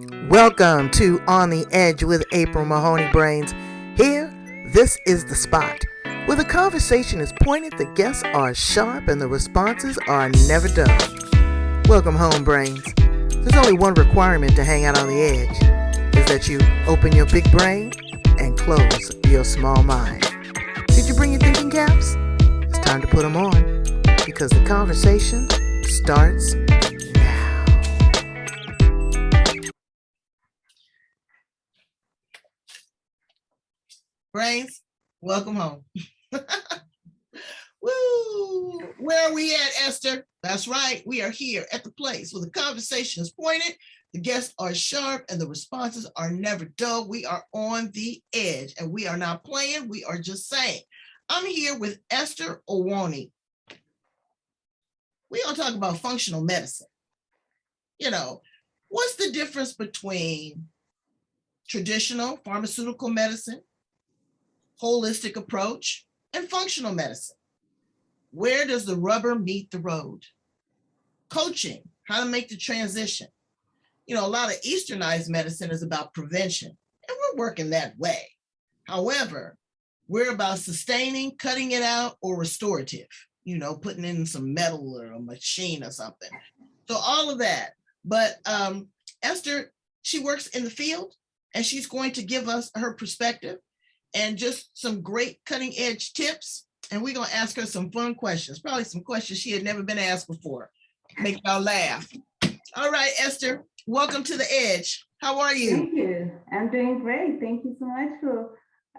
Welcome to On the Edge with April Mahoney Brains. Here, this is the spot where the conversation is pointed, the guests are sharp, and the responses are never dull. Welcome home, Brains. There's only one requirement to hang out on the edge, is that you open your big brain and close your small mind. Did you bring your thinking caps? It's time to put them on, because the conversation starts now. Brains, welcome home. Woo! Where are we at, Esther? That's right. We are here at the place where the conversation is pointed, the guests are sharp, and the responses are never dull. We are on the edge, and we are not playing. We are just saying. I'm here with Esther Onyoni. We're going to talk about functional medicine. You know, what's the difference between traditional pharmaceutical medicine, holistic approach, and functional medicine? Where does the rubber meet the road? Coaching, how to make the transition. You know, a lot of Easternized medicine is about prevention, and we're working that way. However, we're about sustaining, cutting it out, or restorative, you know, putting in some metal or a machine or something. So all of that. But Esther, she works in the field, and she's going to give us her perspective and just some great cutting edge tips. And we're going to ask her some fun questions, probably some questions she had never been asked before. Make y'all laugh. All right, Esther, welcome to the edge. How are you? Thank you. I'm doing great. Thank you so much for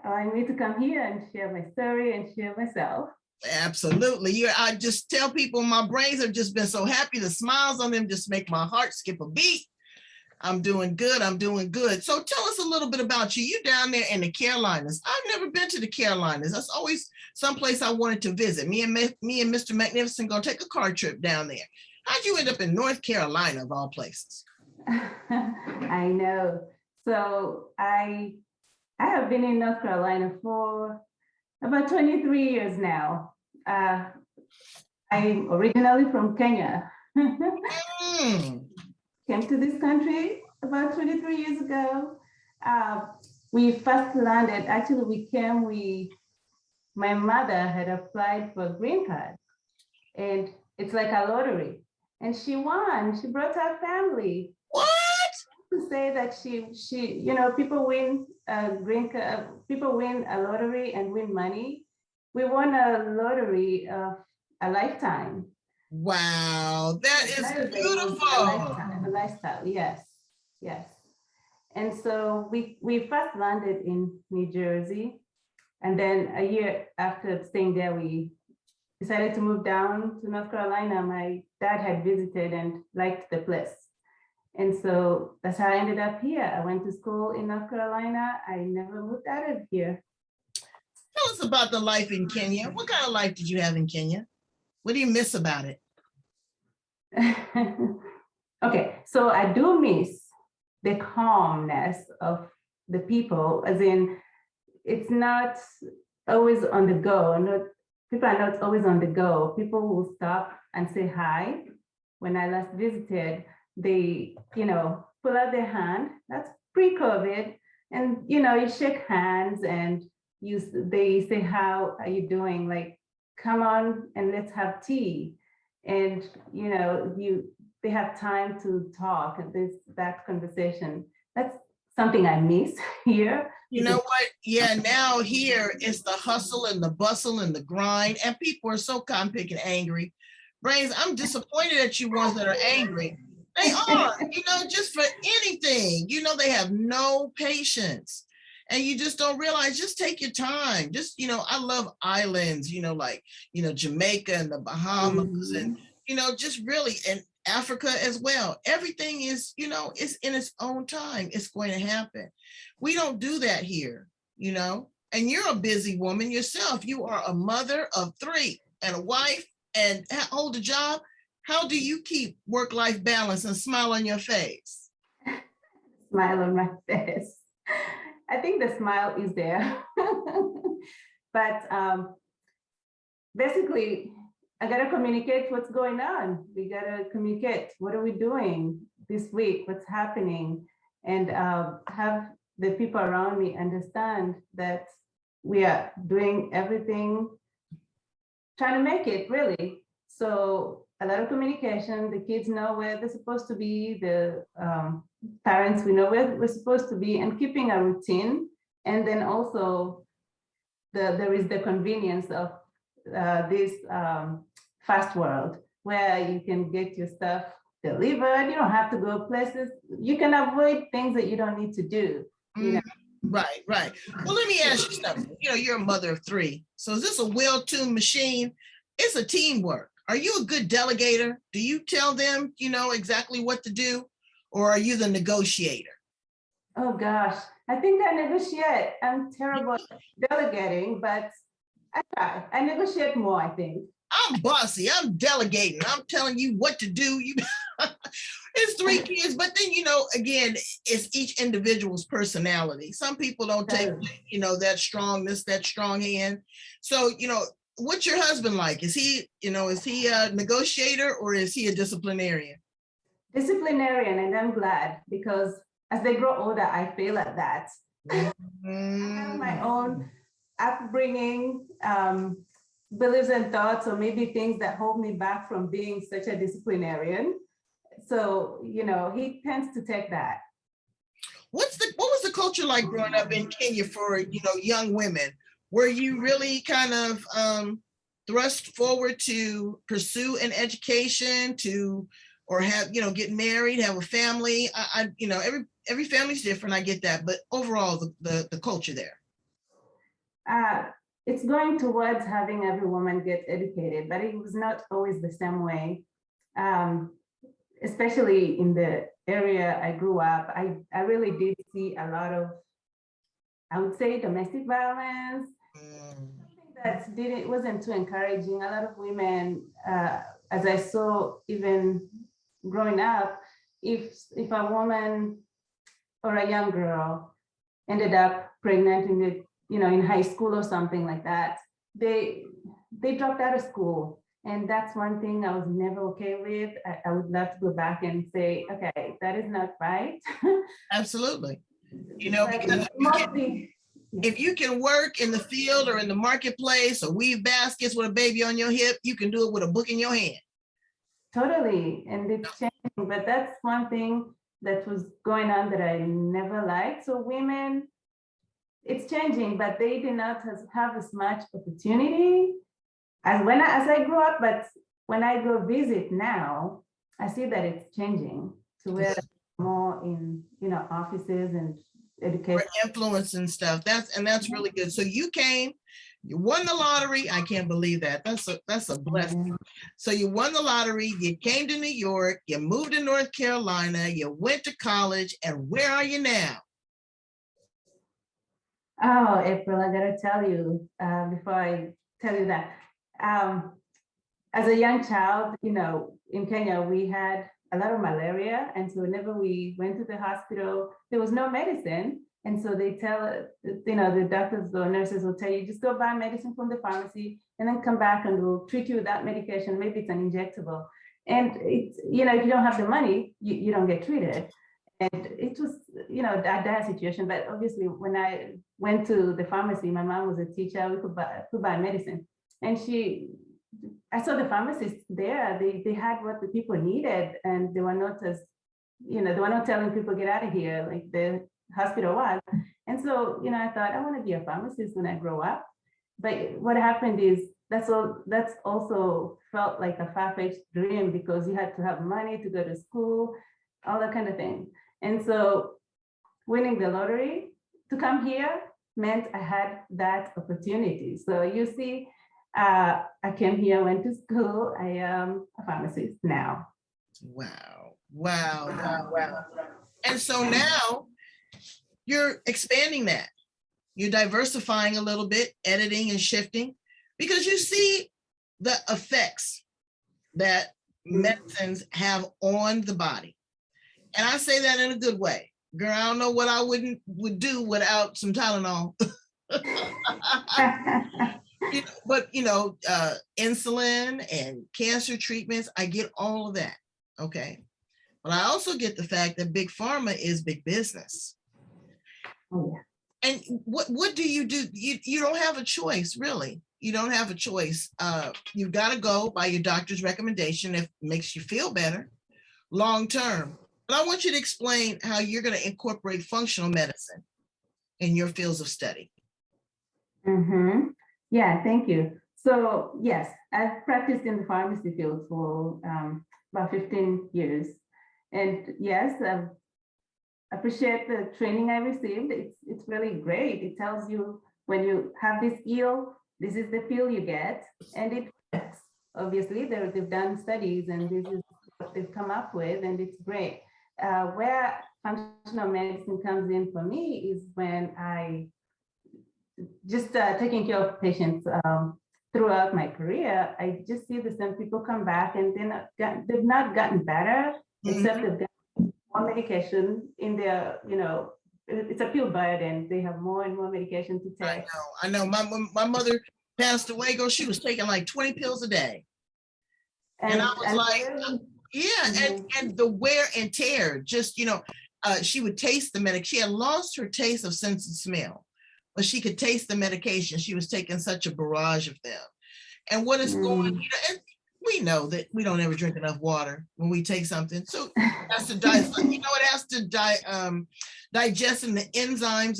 allowing me to come here and share my story and share myself. Absolutely. I just tell people my brains have just been so happy. The smiles on them just make my heart skip a beat. I'm doing good. I'm doing good. So tell us a little bit about you. You're down there in the Carolinas. I've never been to the Carolinas. That's always someplace I wanted to visit. Me and Mr. Magnificent gonna take a car trip down there. How'd you end up in North Carolina of all places? I know. So I have been in North Carolina for about 23 years now. I'm originally from Kenya. Came to this country about 23 years ago. We first landed, actually my mother had applied for a green card, and it's like a lottery, and she won. She brought her family. What? To say that she, you know, people win a green card, people win a lottery and win money. We won a lottery of a lifetime. Wow, that is beautiful. A lifestyle, yes. And so we first landed in New Jersey, and then a year after staying there, we decided to move down to North Carolina. My dad had visited and liked the place. And so that's how I ended up here. I went to school in North Carolina. I never moved out of here. Tell us about the life in Kenya. What kind of life did you have in Kenya? What do you miss about it? Okay, so I do miss the calmness of the people, as in it's not always on the go. People are not always on the go. People will stop and say hi. When I last visited, they, you know, pull out their hand. That's pre-COVID, and you know, you shake hands and they say, "How are you doing?" Like, come on and let's have tea. And you know, they have time to talk, and that conversation. That's something I miss here. You know what? Yeah, now here it's the hustle and the bustle and the grind, and people are so cotton picking angry. Brains, I'm disappointed at you ones that are angry. They are, you know, just for anything. You know, they have no patience. And you just don't realize, just take your time. Just, you know, I love islands, you know, like, you know, Jamaica and the Bahamas and, you know, just really, and Africa as well. Everything is, you know, it's in its own time. It's going to happen. We don't do that here, you know, and you're a busy woman yourself. You are a mother of 3 and a wife and hold a job. How do you keep work-life balance and smile on your face? Smile on my face. I think the smile is there. But basically, I got to communicate what's going on. We got to communicate. What are we doing this week? What's happening? and have the people around me understand that we are doing everything, trying to make it really. So a lot of communication, the kids know where they're supposed to be, the parents, we know where we're supposed to be, and keeping a routine. And then also there is the convenience of this fast world where you can get your stuff delivered. You don't have to go places. You can avoid things that you don't need to do. You know? Right, right. Well, let me ask you something. You know, you're a mother of three. So is this a well-tuned machine? It's a teamwork. Are you a good delegator? Do you tell them, you know, exactly what to do? Or are you the negotiator? Oh gosh, I think I negotiate. I'm terrible at delegating, but I try. I negotiate more, I think. I'm bossy. I'm delegating. I'm telling you what to do. You it's three kids, but then, you know, again, it's each individual's personality. Some people don't take, you know, that strong hand. So, you know, what's your husband like? Is he, you know, is he a negotiator or is he a disciplinarian? Disciplinarian, and I'm glad, because as they grow older, I fail at that. I have my own upbringing, beliefs and thoughts, or maybe things that hold me back from being such a disciplinarian. So, you know, he tends to take that. What was the culture like growing up in Kenya for, you know, young women? Were you really kind of thrust forward to pursue an education, or have, you know, get married, have a family? I you know, every family's different. I get that, but overall, the culture there. It's going towards having every woman get educated, but it was not always the same way. Especially in the area I grew up, I really did see a lot of, I would say, domestic violence. That wasn't too encouraging. A lot of women, as I saw even growing up, if a woman or a young girl ended up pregnant in the, you know, in high school or something like that, they dropped out of school. And that's one thing I was never okay with. I would love to go back and say, okay, that is not right. Absolutely. You know, because if you can work in the field or in the marketplace or weave baskets with a baby on your hip, you can do it with a book in your hand. Totally. And it's changing, but that's one thing that was going on that I never liked. So women, it's changing, but they did not have as much opportunity as I grew up. But when I go visit now, I see that it's changing to where more in, you know, offices and education. Influence and stuff. That's really good. So you came, you won the lottery. I can't believe that. That's a blessing. So you won the lottery, you came to New York, you moved to North Carolina, you went to college, and where are you now? Oh, April, I gotta tell you, before I tell you that, as a young child, you know, in Kenya, we had a lot of malaria. And so whenever we went to the hospital, there was no medicine. And so they tell, you know, the doctors or nurses will tell you, just go buy medicine from the pharmacy and then come back and we'll treat you with that medication. Maybe it's an injectable. And it's, you know, if you don't have the money, you don't get treated. And it was, you know, a dire situation. But obviously, when I went to the pharmacy, my mom was a teacher, we could buy medicine. And I saw the pharmacist there, they had what the people needed, and they were not as, you know, they were not telling people get out of here like the hospital was. And so, you know, I thought I want to be a pharmacist when I grow up. But what happened is that's also felt like a far-fetched dream, because you had to have money to go to school, all that kind of thing. And so winning the lottery to come here meant I had that opportunity. So you see, I came here, went to school. I am a pharmacist now. Wow. And so now you're expanding that. You're diversifying a little bit, editing and shifting, because you see the effects that medicines have on the body. And I say that in a good way. Girl, I don't know what I would do without some Tylenol. But you know, insulin and cancer treatments, I get all of that. Okay. but I also get the fact that big pharma is big business. Oh, yeah. And what do? You don't have a choice, really. You don't have a choice. You've got to go by your doctor's recommendation if it makes you feel better long term. But I want you to explain how you're going to incorporate functional medicine in your fields of study. Mm-hmm. Yeah, thank you. So yes, I've practiced in the pharmacy field for about 15 years. And yes, I've appreciate the training I received. It's really great. It tells you when you have this ill, this is the pill you get, and it works. Obviously, they've done studies, and this is what they've come up with, and it's great. Where functional medicine comes in for me is when I just taking care of patients throughout my career. I just see the same people come back, and they've not gotten better, except they've gotten more medication in their, it's a pill burden. They have more and more medication to take. I know. My mother passed away ago. She was taking like 20 pills a day. And I was like, yeah, and the wear and tear, just, she would taste the medication. She had lost her taste of sense of smell, but she could taste the medication. She was taking such a barrage of them. And what is going, and we know that we don't ever drink enough water when we take something. So it has to it has to digest in the enzymes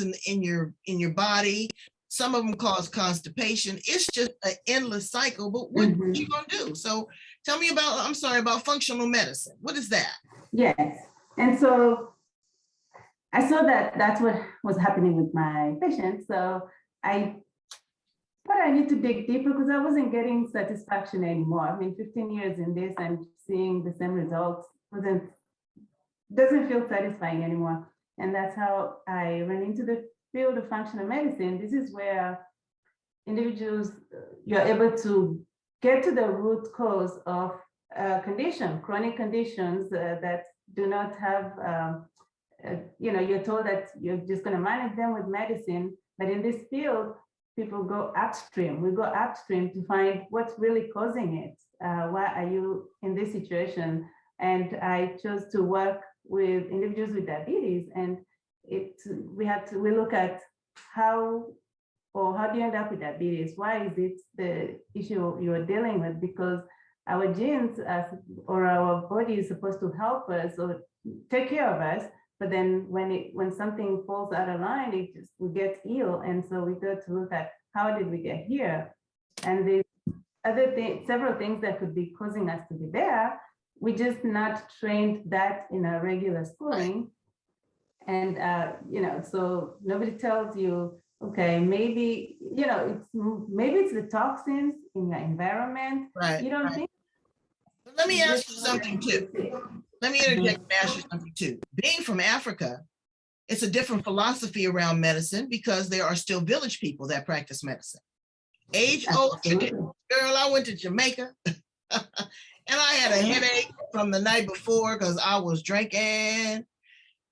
in your body. Some of them cause constipation. It's just an endless cycle, but what you gonna do? So tell me about functional medicine. What is that? Yes. And so I saw that that's what was happening with my patients. So I thought I need to dig deeper because I wasn't getting satisfaction anymore. I mean, 15 years in this and seeing the same results doesn't feel satisfying anymore. And that's how I ran into the field of functional medicine. This is where individuals, you're able to get to the root cause of condition, chronic conditions that do not have, you're told that you're just going to manage them with medicine. But in this field, people go upstream. We go upstream to find what's really causing it. Why are you in this situation? And I chose to work with individuals with diabetes, and we look at how do you end up with diabetes? Why is it the issue you're dealing with? Because our genes or our body is supposed to help us or take care of us, but then when something falls out of line, we get ill, and so we go to look at how did we get here, and there's several things that could be causing us to be there. We just not trained that in our regular schooling, and so nobody tells you, okay, maybe it's the toxins in your environment. Right. You don't think. Let me ask you something too. Let me interject and ask you something too. Being from Africa, it's a different philosophy around medicine because there are still village people that practice medicine. Age-old girl, I went to Jamaica and I had a headache from the night before because I was drinking.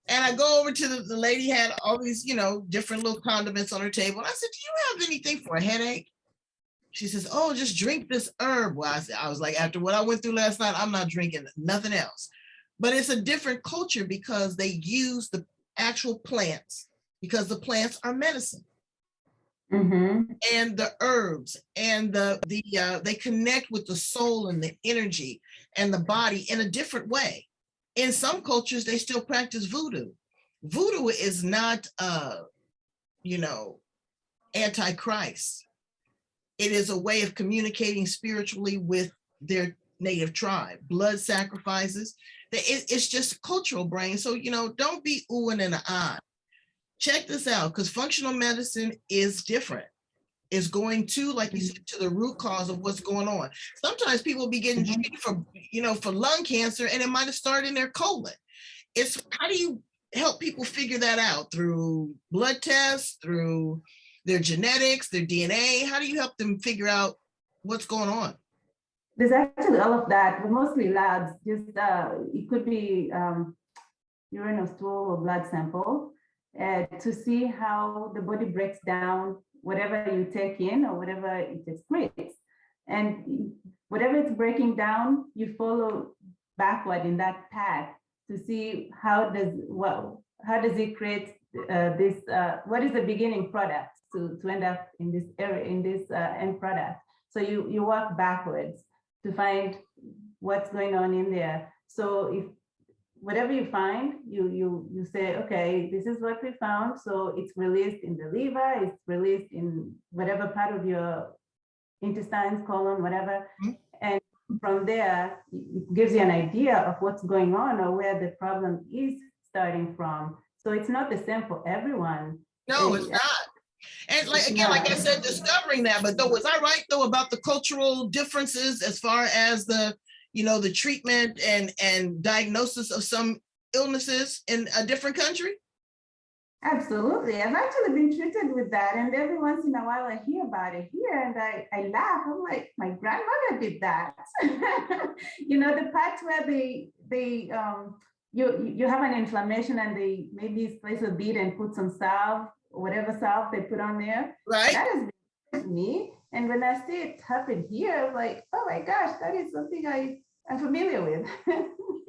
And I go over to the lady had all these, different little condiments on her table. And I said, do you have anything for a headache? She says, oh, just drink this herb. Well, I was like, after what I went through last night, I'm not drinking nothing else. But it's a different culture because they use the actual plants because the plants are medicine. And the herbs and they connect with the soul and the energy and the body in a different way. In some cultures, they still practice voodoo. Voodoo is not, anti-Christ. It is a way of communicating spiritually with their native tribe. Blood sacrifices. It's just cultural brain. So, don't be oohing and ahhing. Check this out, because functional medicine is different. It's going to, like you said, to the root cause of what's going on. Sometimes people be getting treated for lung cancer, and it might have started in their colon. It's how do you help people figure that out? Through blood tests, through their genetics, their DNA? How do you help them figure out what's going on? There's actually all of that, but mostly labs. Just it could be urine or stool or blood sample to see how the body breaks down whatever you take in or whatever it excretes. And whatever it's breaking down, you follow backward in that path to see how does it create this, what is the beginning product to end up in this area, in this end product. So you work backwards to find what's going on in there. So if whatever you find, you say, okay, this is what we found. So it's released in the liver, it's released in whatever part of your intestines, colon, whatever. And from there, it gives you an idea of what's going on or where the problem is starting from. So it's not the same for everyone. No, it's not. And like again, like I said, discovering that. But though, was I right though about the cultural differences as far as the, the treatment and diagnosis of some illnesses in a different country? Absolutely. I've actually been treated with that. And every once in a while I hear about it here and I laugh. I'm like, my grandmother did that. The part where you have an inflammation and they maybe place a bead and put some salve, whatever salve they put on there. Right. That has been with me. And when I see it happen here, I'm like, oh my gosh, that is something I'm familiar with.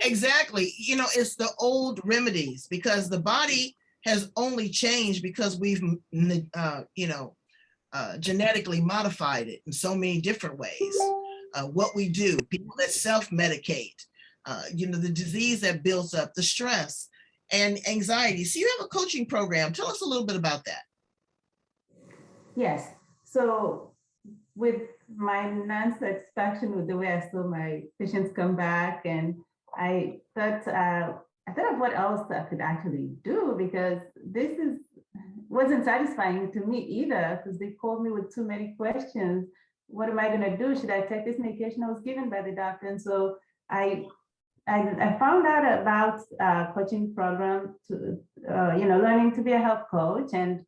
Exactly. It's the old remedies, because the body has only changed because we've, genetically modified it in so many different ways. What we do, people that self-medicate, the disease that builds up, the stress and anxiety. So you have a coaching program. Tell us a little bit about that. Yes. So with my non-satisfaction with the way I saw my patients come back, and I thought of what else I could actually do, because this wasn't satisfying to me either, because they called me with too many questions. What am I going to do? Should I take this medication I was given by the doctor? And so I found out about a coaching program to, learning to be a health coach, and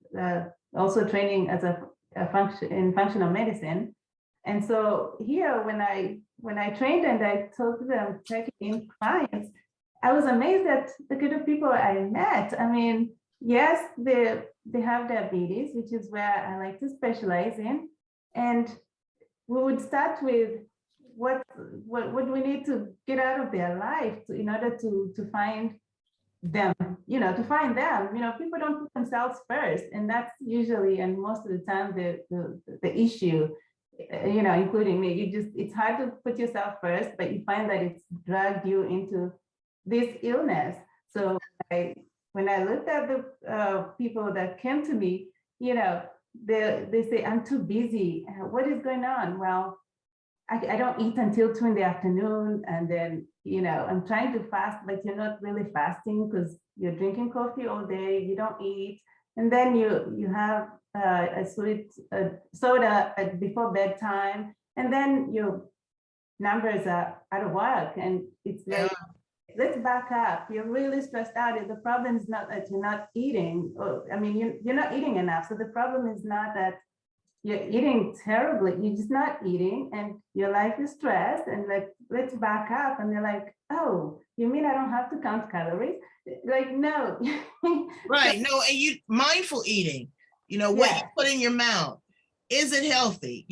also training as in functional medicine. And so here, when I trained and I told them taking in clients, I was amazed at the kind of people I met. I mean, yes, they have diabetes, which is where I like to specialize in. And we would start with what do we need to get out of their life in order to find them, to find them. People don't put themselves first. And that's usually, and most of the time, the issue, including me. It's hard to put yourself first, but you find that it's dragged you into this illness. So when I looked at the people that came to me, they say, I'm too busy. What is going on? Well, I don't eat until 2 p.m. And then, I'm trying to fast, but you're not really fasting because you're drinking coffee all day, you don't eat. And then you have a sweet soda before bedtime. And then your numbers are out of work. And it's like, let's back up. You're really stressed out. The problem is not that you're not eating. You're not eating enough. So the problem is not that you're eating terribly. You're just not eating, and your life is stressed. And let's back up. And they're like, oh, you mean I don't have to count calories? Like, no. Right. No, and you mindful eating. What you put in your mouth, is it healthy?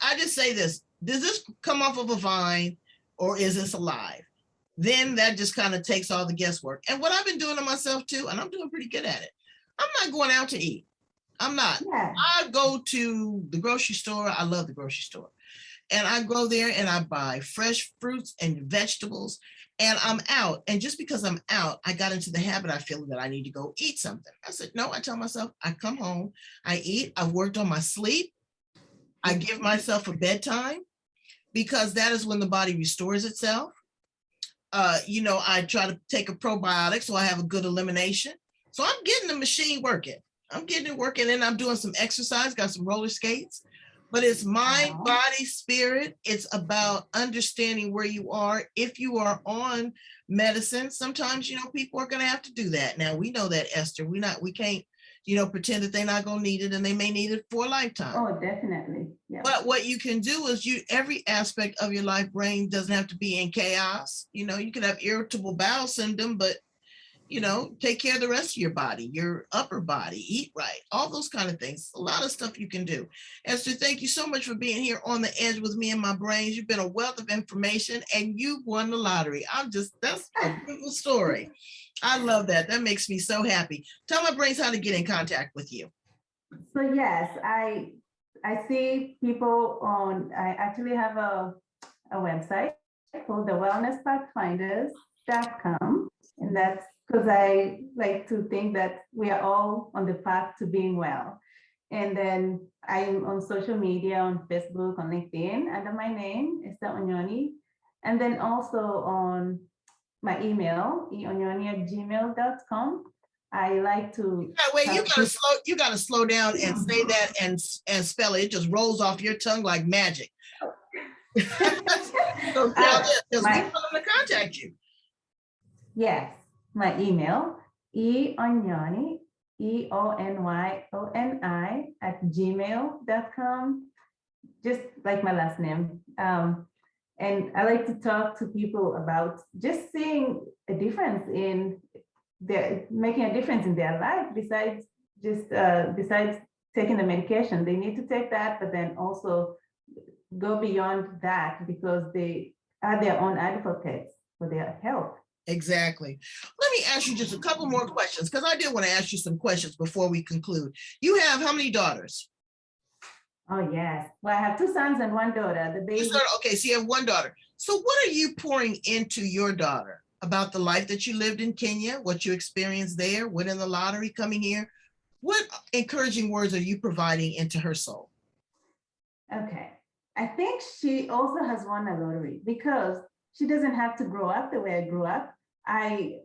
I just say this: does this come off of a vine, or is this alive? Then that just kind of takes all the guesswork. And what I've been doing to myself too, and I'm doing pretty good at it, I'm not going out to eat. I'm not. Yeah. I go to the grocery store. I love the grocery store. And I go there and I buy fresh fruits and vegetables, and I'm out. And just because I'm out, I got into the habit, I feel that I need to go eat something. I said, no, I tell myself, I come home, I eat, I've worked on my sleep. I give myself a bedtime, because that is when the body restores itself. I try to take a probiotic so I have a good elimination. So I'm getting the machine working. I'm getting it working, and I'm doing some exercise, got some roller skates, but it's mind, body, spirit. It's about understanding where you are. If you are on medicine, sometimes, people are going to have to do that. Now we know that, Esther, we can't, pretend that they're not going to need it, and they may need it for a lifetime. Oh, definitely. Yeah. But what you can do is every aspect of your life, brain doesn't have to be in chaos. You could have irritable bowel syndrome, but you know, take care of the rest of your body, your upper body, eat right, all those kind of things. A lot of stuff you can do. Esther, thank you so much for being here on the edge with me and my brains. You've been a wealth of information and you won the lottery. That's a beautiful story. I love that. That makes me so happy. Tell my brains how to get in contact with you. So yes, I see people on, I actually have a website called the wellnesspathfinders.com. And that's because I like to think that we are all on the path to being well. And then I'm on social media, on Facebook, on LinkedIn, under my name, Esther Onyoni. And then also on my email, eonyoni@gmail.com. I like to. Wait, you gotta slow down and say that and spell it. It just rolls off your tongue like magic. So tell them, because we want them to contact you. Yes, my email, eonyoni, EONYONI @gmail.com, just like my last name. And I like to talk to people about just seeing a difference in making a difference in their life besides taking the medication. They need to take that, but then also go beyond that because they are their own advocates for their health. Exactly. Let me ask you just a couple more questions because I did want to ask you some questions before we conclude. You have how many daughters? Oh, yes. Well, I have 2 sons and 1 daughter. The baby. Okay, so you have 1 daughter. So what are you pouring into your daughter about the life that you lived in Kenya, what you experienced there, winning the lottery, coming here? What encouraging words are you providing into her soul? Okay. I think she also has won a lottery because she doesn't have to grow up the way I grew up. I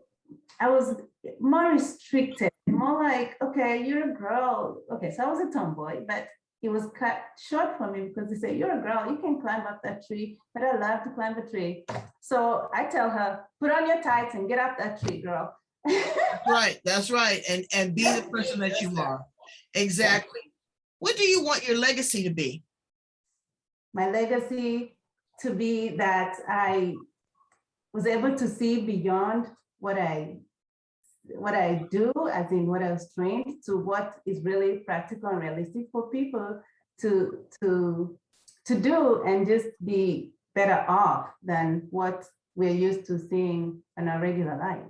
was more restricted, more like, okay, you're a girl. Okay, so I was a tomboy, but it was cut short for me because they say, you're a girl, you can climb up that tree, but I love to climb the tree. So I tell her, put on your tights and get up that tree, girl. Right, that's right. And be the person that you are. Exactly. What do you want your legacy to be? My legacy to be that I was able to see beyond what I do, as in what I was trained, to what is really practical and realistic for people to do and just be better off than what we're used to seeing in our regular life.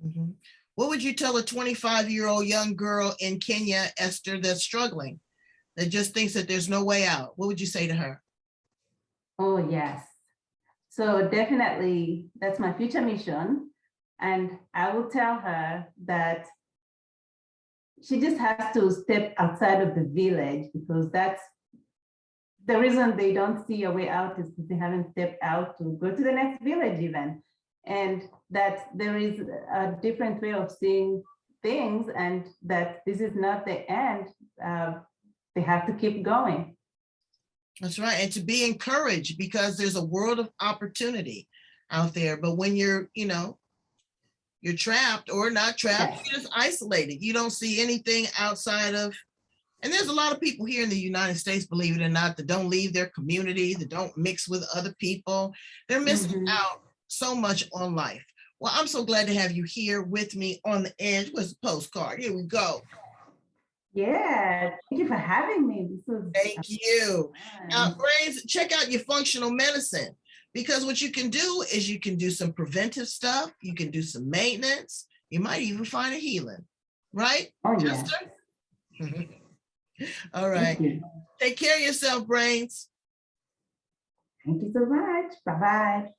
Mm-hmm. What would you tell a 25-year-old young girl in Kenya, Esther, that's struggling, that just thinks that there's no way out? What would you say to her? Oh, yes. So definitely, that's my future mission. And I will tell her that she just has to step outside of the village, because that's the reason they don't see a way out, is because they haven't stepped out to go to the next village even. And that there is a different way of seeing things, and that this is not the end. They have to keep going. That's right. And to be encouraged, because there's a world of opportunity out there. But when you're trapped or not trapped, yes, you're just isolated. You don't see anything outside of, and there's a lot of people here in the United States, believe it or not, that don't leave their community, that don't mix with other people. They're missing out so much on life. Well, I'm so glad to have you here with me on the edge. Where's the postcard? Here we go. Yeah, thank you for having me. Thank you. Brains, check out your functional medicine, because what you can do is you can do some preventive stuff. You can do some maintenance. You might even find a healing, right? Oh, yeah. All right. Take care of yourself, Brains. Thank you so much. Bye-bye.